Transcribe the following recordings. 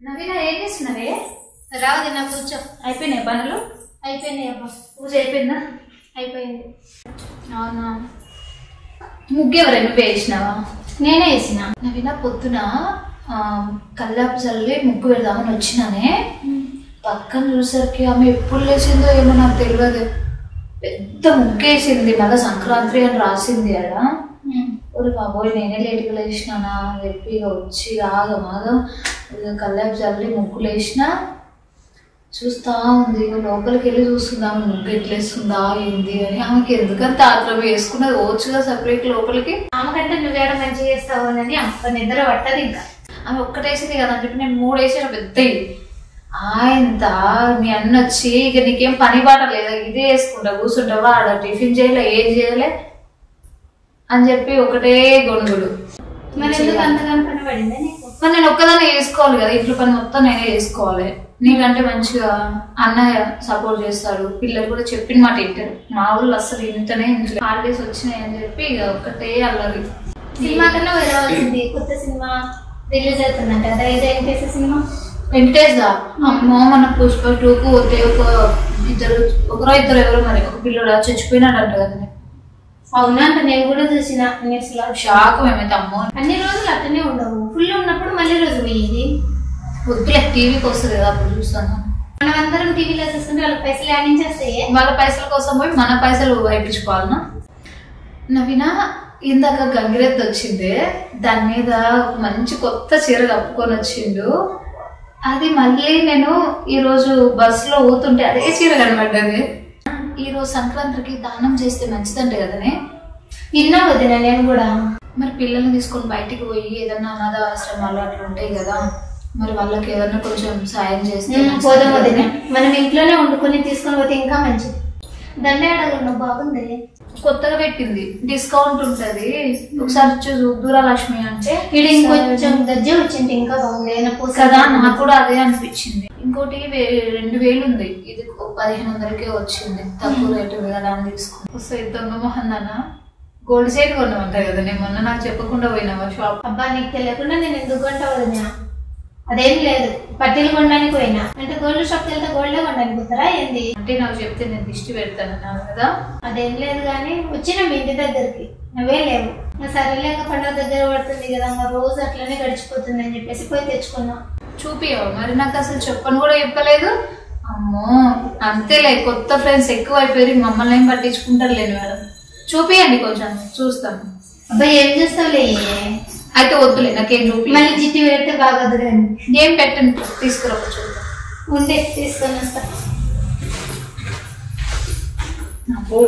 నవీన ఏం చేస్తున్నావే? రావది నా కూర్చో. అయిపోయినాయి పనులు? అయిపోయినాయి అబ్బా. పూజ అయిపోయిందా? అయిపోయింది. అవునా, ముగ్గు ఎవరైనా వేసినావా? నేనే వేసిన. నవీన పొద్దున కల్లాపు చల్లి ముగ్గు పెడదామని వచ్చినానే, పక్కన చూసరికి ఆమె ఎప్పుడు లేచిందో ఏమో నాకు తెలియదు, పెద్ద ముగ్గు వేసింది, మళ్ళీ సంక్రాంతి అని రాసింది అడ. ఒరే బాబోయ్, నేనే లేటుగా లేచినానా అని చెప్పి వచ్చి ఆగమాగం కల్లాపు చల్లి ముగ్గులు వేసిన చూస్తా ఉంది. లోపలికి వెళ్ళి చూస్తుందా ముగ్గు ఎట్లేస్తుందా ఏంది అని. ఆమెకి ఎందుకంత ఆత్రం వేసుకున్నది వచ్చుగా సపరేట్ లోపలికి. ఆమెకంటే నువ్వేడ మంచిగా చేస్తావు అని అమ్మ నిద్ర పట్టదు. ఇంకా ఆమె ఒక్కటేసింది కదా అని చెప్పి నేను 3 వేసాను పెద్దవి. ఆయన మీ అన్న వచ్చి ఇక నీకేం పని బాట లేదా, ఇదే వేసుకుంటా కూర్చుంటావా, ఆడ టిఫిన్ చేయలే ఏం చేయలే అని చెప్పి ఒకటే గొణుగుడు. మరి ఎందుకు అంతగానో పని పడిందా నీకు? మరి నేను ఒక్కదాన్ని వేసుకోవాలి కదా, ఇంట్లో పని మొత్తం నేనే చేసుకోవాలి. నీకంటే మంచిగా అన్నయ్య సపోర్ట్ చేస్తాడు, పిల్లలు కూడా చెప్పిన మాట వింటారు. మా ఊళ్ళు అసలు ఇంటనే ఇంట్లో హాలిడేస్ వచ్చినాయి అని చెప్పి ఇక ఒక్కటే అల్లరి. సినిమా కన్నా వెళ్ళవలసింది, కొత్త సినిమా రిలీజ్ అవుతుందంట కదా. ఇది వెంకటేశ్వర సినిమా. వెంకటేష్ అమ్మో, మన పుష్ప 2కు పోతే ఒకరో ఇద్దరు ఎవరో మరి ఒక పిల్లడు చచ్చిపోయినాడంట కదా. అవునా అంట, నేను కూడా చూసిన న్యూస్ లో. షాక్ మేమైతే. అమ్మో, అన్ని రోజులు అట్టనే ఉండవు, ఫుల్ ఉన్నప్పుడు మళ్ళీ రోజు పోయేది. వద్దులే, టీవీకి వస్తుంది కదా అప్పుడు చూస్తాను. మనం అందరం టీవీలో చూస్తుంటే వాళ్ళ పైసలు యాడించేస్తాయి. వాళ్ళ పైసల కోసం పోయి మన పైసలు వైపించుకోవాలన్నా. నవీన ఇందాక గంగిరెద్దు వచ్చింది, దాని మీద మంచి కొత్త చీర కప్పుకొని వచ్చిండు. అది మళ్ళీ నేను ఈరోజు బస్సులో పోతుంటే అదే చీర కనబడ్డది. ఈరోజు సంక్రాంతికి దానం చేస్తే మంచిదంటే కదనే. విన్నా వదిన నేను కూడా. మరి పిల్లల్ని తీసుకొని బయటికి పోయి ఏదన్నా అనాథ ఆశ్రమాలు అట్లా ఉంటాయి కదా, మరి వాళ్ళకి ఏదన్నా కొంచెం సాయం చేస్తే. పోదాం వదిన, మనం ఇంట్లోనే వండుకొని తీసుకొని పోతే ఇంకా మంచిది. దండయాడగలను బాగుంది, కొత్తగా పెట్టింది, డిస్కౌంట్ ఉంటది, ఒకసారి చూద్దురా లక్ష్మి అంటే. ఇది ఇంకొంచెం గజ్జె వచ్చింది ఇంకా బాగుంది కదా, నాకు కూడా అదే అనిపించింది. ఇంకోటి 2000 ఉంది, ఇది 1500కే వచ్చింది, తక్కువ రేటు కదా అని తీసుకుని వస్తే దొంగ మొహన్ అన్న గోల్డ్ చైన్ కొన్నామంటారు కదా. నేను మొన్న నాకు చెప్పకుండా పోయినావా షాప్? అబ్బా, నీకు తెలియకుండా నేను ఎందుకు కొంటావు వదినా? అదేం లేదు, పట్టీలు కొనడానికి పోయినా అంటే గోల్డ్ షాప్కి వెళ్తే గోల్డే కొనడానికి పోతారా ఏంది? అంటే నాకు చెప్తే నేను దిష్టి పెడతాను కదా. అదేం లేదు కానీ వచ్చిన మీ ఇంటి దగ్గరికి నువ్వే లేవు. సరేలేక పండుగ దగ్గర పడుతుంది కదా, రోజు అట్లనే గడిచిపోతుంది అని చెప్పేసి పోయి తెచ్చుకున్నా. చూపియవు మరి నాకు, అసలు చెప్పను కూడా చెప్పలేదు. అమ్మో అంతేలే, కొత్త ఫ్రెండ్స్ ఎక్కువ అయిపోయి మమ్మల్ని ఏం పట్టించుకుంటారు లేని మేడం. చూపియండి కొంచెం చూస్తాను. అబ్బాయి ఏం చూస్తావులే, అయితే వద్దులే నాకేం చూపి. మళ్ళీ జిట్టి పెడితే బాగోదు కానీ. ఏం పెట్టండి, తీసుకురా చూద్దాం. ఉండే తీసుకొని వస్తా. అబ్బో,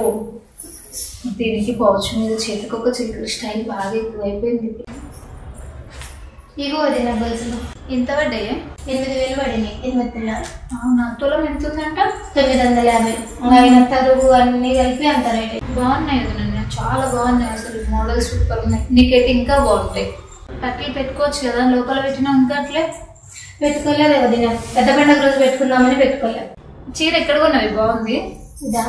దీనికి పౌచ్ మీద చేతికి ఒక చిలుకల స్టైల్ బాగా ఎక్కువైపోయింది. ఇగో వదిన గొలుసులు ఎంత పడ్డాయి? 8000 పడినాయి. 8 అవునా, తులం ఎంత ఉందంట? 950. ఆయన తరుగు అన్ని కలిపి అంత రేట్. బాగున్నాయి అది, చాలా బాగున్నాయి అసలు, మోడల్స్ సూపర్ ఉన్నాయి. నీకైతే ఇంకా బాగుంటాయి. పట్టీలు పెట్టుకోవచ్చు కదా, లోపల పెట్టినా ఇంకా అట్లే పెట్టుకోలేదు వదిన, పెద్ద పండుగ రోజు పెట్టుకుందామని పెట్టుకోలేదు. చీర ఎక్కడ కొన్నవి? బాగుంది. ఇదా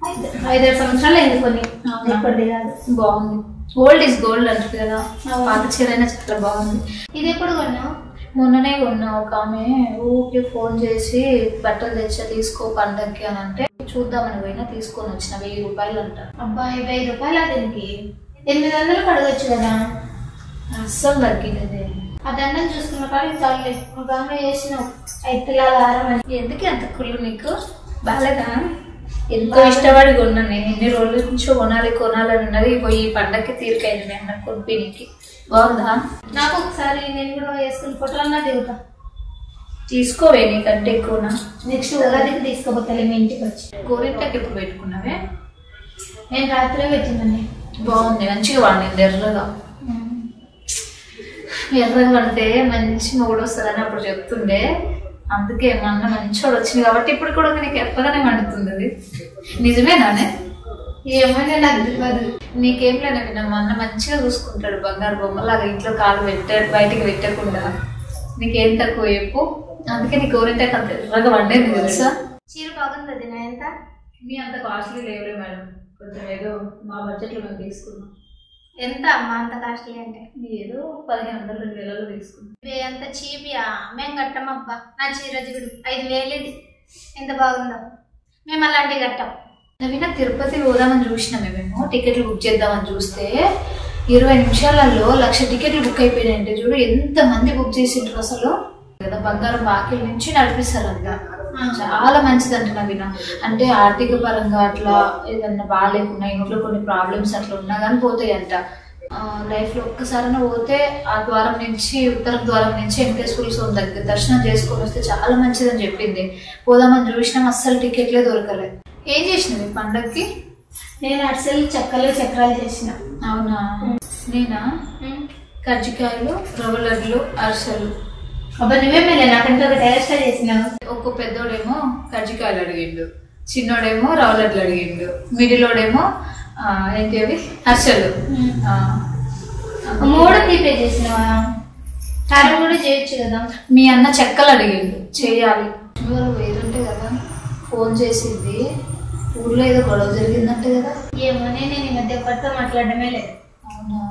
5-6 సంవత్సరాలు ఎందుకొని, ఇప్పటిది కాదు. బాగుంది, ఓల్డ్ ఈజ్ గోల్డ్ అంటుంది కదా, పాత చీర అయినా చాలా బాగుంది. ఇది ఎప్పుడు కొన్నావు? మొన్ననే కొన్నా. ఒక ఆమె ఊరికి ఫోన్ చేసి బట్టలు తెచ్చా తీసుకో పండగకి అని అంటే చూద్దామని పోయినా తీసుకొని వచ్చిన. 1000 రూపాయలు అంట. అబ్బాయి 1000 రూపాయలు దీనికి 800 అడగచ్చు కదా. అస్సలు తగ్గినది. ఆ దండం చూసుకున్న కానీ చాలు, ఒక ఆమె చేసినావు 5 తులాల హారం అని. ఎందుకు అంత కుళ్ళు నీకు? బాగాలేదా? ఎంతో ఇష్టపడి కొన్నాను నేను, ఎన్ని రోజుల నుంచో కొనాలని ఉన్నది. పోయి పండగకి తీరికైంది నేను నాకు కొనిపినికి. బాగుందా? నాకు ఒకసారి నేను కూడా వేసుకుని ఫోటోలన్నా దిగుతా. తీసుకోవే, నీకంటే ఎక్కువనా? నెక్స్ట్ ఉగాదికి తీసుకోపోతాలే మీ ఇంటికి వచ్చి. గోరింటకి ఎప్పుడు పెట్టుకున్నావే? నేను రాత్రే పెట్టిందండి. బాగుంది, మంచిగా వాడింది. ఎర్రగా పడితే మంచి మూడు వస్తుందని అప్పుడు చెప్తుండే. అందుకే మొన్న మంచివాడు వచ్చింది కాబట్టి ఇప్పుడు కూడా నీకు ఎప్పగానే వండుతుంది. అది నిజమేనానే? ఏమైనా నాకు తెలియదు. నీకేం లేనవి నా మొన్న మంచిగా చూసుకుంటాడు, బంగారు బొమ్మలాగా ఇంట్లో కాలు పెట్టాడు, బయటికి పెట్టకుండా. నీకేం తక్కువ చెప్పు, అందుకే నీ గోరింటాకు అంత ఎర్రగా వండేది తెలుసా. చీర బాగుంది అది. నా ఎంత? మీ అంత కాస్ట్లీ లేవులే మేడం, కొంచెం ఏదో మా బడ్జెట్లో మేము తీసుకున్నాం. ఎంత అమ్మా అంత కాస్ట్లీ అంటే? ఏదో 1500-2000 తీసుకుంటాం. ఇవి అంత చీపియా? మేము కట్టమబ్బా. నా చీర జిగుడు 5000 ఇది. ఎంత బాగుందో. మేము అలాంటివి కట్టాం. నవీన తిరుపతి పోదామని చూసినామే మేము, టికెట్లు బుక్ చేద్దామని చూస్తే 20 నిమిషాలలో 1,00,000 టికెట్లు బుక్ అయిపోయినాయంటే చూడు ఎంత మంది బుక్ చేసిండ్రు అసలు కదా. బంగారం బాకీల నుంచి నడిపిస్తారంట. చాలా మంచిదంట నవీన. అంటే ఆర్థిక పరంగా అట్లా ఏదన్నా బాగాలేకున్నా, ఇంట్లో కొన్ని ప్రాబ్లమ్స్ అట్లా ఉన్నా కానీ పోతాయంట. లైఫ్ లో ఒక్కసారైనా పోతే ఆ ద్వారం నుంచి, ఉత్తర ద్వారం నుంచి వెంకటేశ్వర స్వామి దగ్గర దర్శనం చేసుకొని వస్తే చాలా మంచిదని చెప్పింది. పోదామని చూసినాం, అస్సలు టికెట్లే దొరకలేదు. ఏం చేసినావు ఈ పండగకి? నేను అరిసెలు, చెక్కలు, చక్రాలు చేసిన. అవునా? నేనా కజ్జికాయలు, రవ్వ లడ్లు, అరిసెలు. అబ్బా నువ్వే మేలే, నాకంటే ఒక టేస్ట్ చేసినావు. ఒక్కో పెద్దోడేమో కజ్జికాయలు అడిగిండు, చిన్నోడేమో రవ్వ లడ్లు అడిగిండు, మిడిలోడేమో ఏంటి అవి అరిసెలు. 3 ప్రిపేర్ చేసినావా? కారం కూడా చేయొచ్చు కదా. మీ అన్న చెక్కలు అడిగిండు, చేయాలి. వేరుంటే కదా ఫోన్ చేసింది, ఊర్లో ఏదో గొడవ జరిగిందంటే కదా. ఏమో నేను ఈ మధ్య పడితే మాట్లాడమే లేదు. అవునా?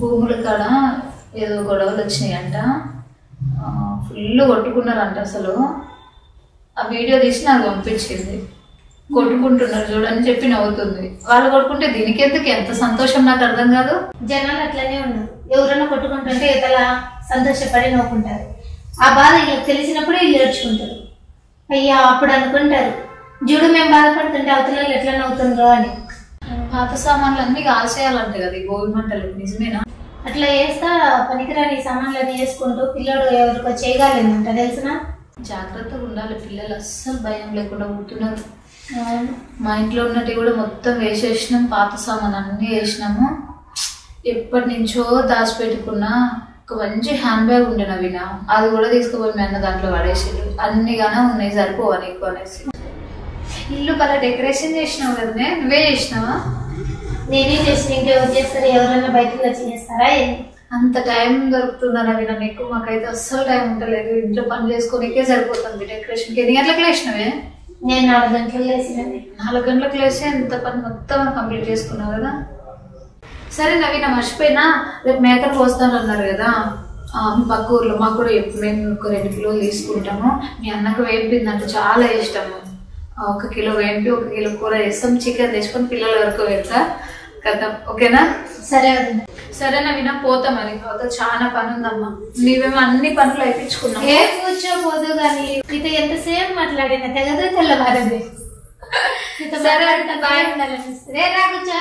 భూముల కాడ ఏదో గొడవలు వచ్చినాయంట, ఫుల్ కొట్టుకున్నారంట. అసలు ఆ వీడియో తీసి నాకు పంపించింది. కొట్టుకుంటున్నారు చూడని చెప్పి నవ్వుతుంది. వాళ్ళు కొట్టుకుంటే దీనికి ఎందుకు, ఎంత సంతోషం నాకు అర్థం కాదు. జనాలు అట్లనే ఉన్నారు. ఎవరైనా కొట్టుకుంటుంటే ఇతలా సంతోషపడి నవ్వుకుంటారు. ఆ బాధ వీళ్ళకి తెలిసినప్పుడు వీళ్ళు ఏడ్చుకుంటారు. అయ్యా అప్పుడు అనుకుంటారు, చూడు మేము బాధపడుతుంటే అవతల ఎట్లా నవ్వుతుండ్రో అని. పాత సామాన్లు అన్ని కాల్చేయాలంట కదా ఈ భోగి మంటలు, నిజమేనా? అట్లా వేస్తా పనికిరాని సామాన్లన్నీ వేసుకుంటూ పిల్లడు ఎవరికో చేయగలేదంట, తెలిసిన. జాగ్రత్తగా ఉండాలి, పిల్లలు అస్సలు భయం లేకుండా ఉంటున్నారు. మా ఇంట్లో ఉన్నట్టు కూడా మొత్తం వేసేసినాం, పాత సామాన్ అన్ని వేసినాము. ఎప్పటి నుంచో దాచిపెట్టుకున్నా ఒక మంచి హ్యాండ్ బ్యాగ్ ఉండే నవీన, అది కూడా తీసుకుపోయి మీ అన్న దాంట్లో పడేసాడు. అన్ని గానే ఉన్నాయి, సరిపోవా నీకు అనేసి. ఇల్లు బాగా డెకరేషన్ చేసినావు కదనే, నువ్వే చేసినావా? నేనే చేసిన, ఇంకెవరు చేస్తారు? ఎవరైనా బయటకు వచ్చి చేస్తారా? అంత టైం దొరుకుతుందా నవీన నీకు? మాకైతే అస్సలు టైం ఉండలేదు, ఇంట్లో పని చేసుకోనికే సరిపోతుంది. డెకరేషన్కి ఎన్ని గంటలకు లేచినవే? నేను 4 గంటలకు లేచినది. 4 గంటలకు లేచి ఎంత పని మొత్తం కంప్లీట్ చేసుకున్నావు కదా. సరే నవీన, మర్చిపోయినా రేపు మేకలు కోస్తాను అన్నారు కదా మీ పక్క ఊర్లో. మాకు కూడా మేము ఒక 2 కిలోలు తీసుకుంటాము. మీ అన్నకు వేయింపిందంటే చాలా ఇష్టము. 1 కిలో వేయింపి 1 కిలో కూర చేస్తాం. చికెన్ తెచ్చుకొని పిల్లల వరకు పెడతా కదా, ఓకేనా? సరే సరే నవీన, పోతా మరి. చాలా పని ఉందమ్మా. నీవేమో అన్ని పనులు అయిపించుకున్నావు. ఏ కూర్చోపోదు కానీ నీతో ఎంతసేపు మాట్లాడినా తెగదు తెల్లవారది. సరే బాగా ఉండాలనిపిస్తుంది. రా కూర్చో.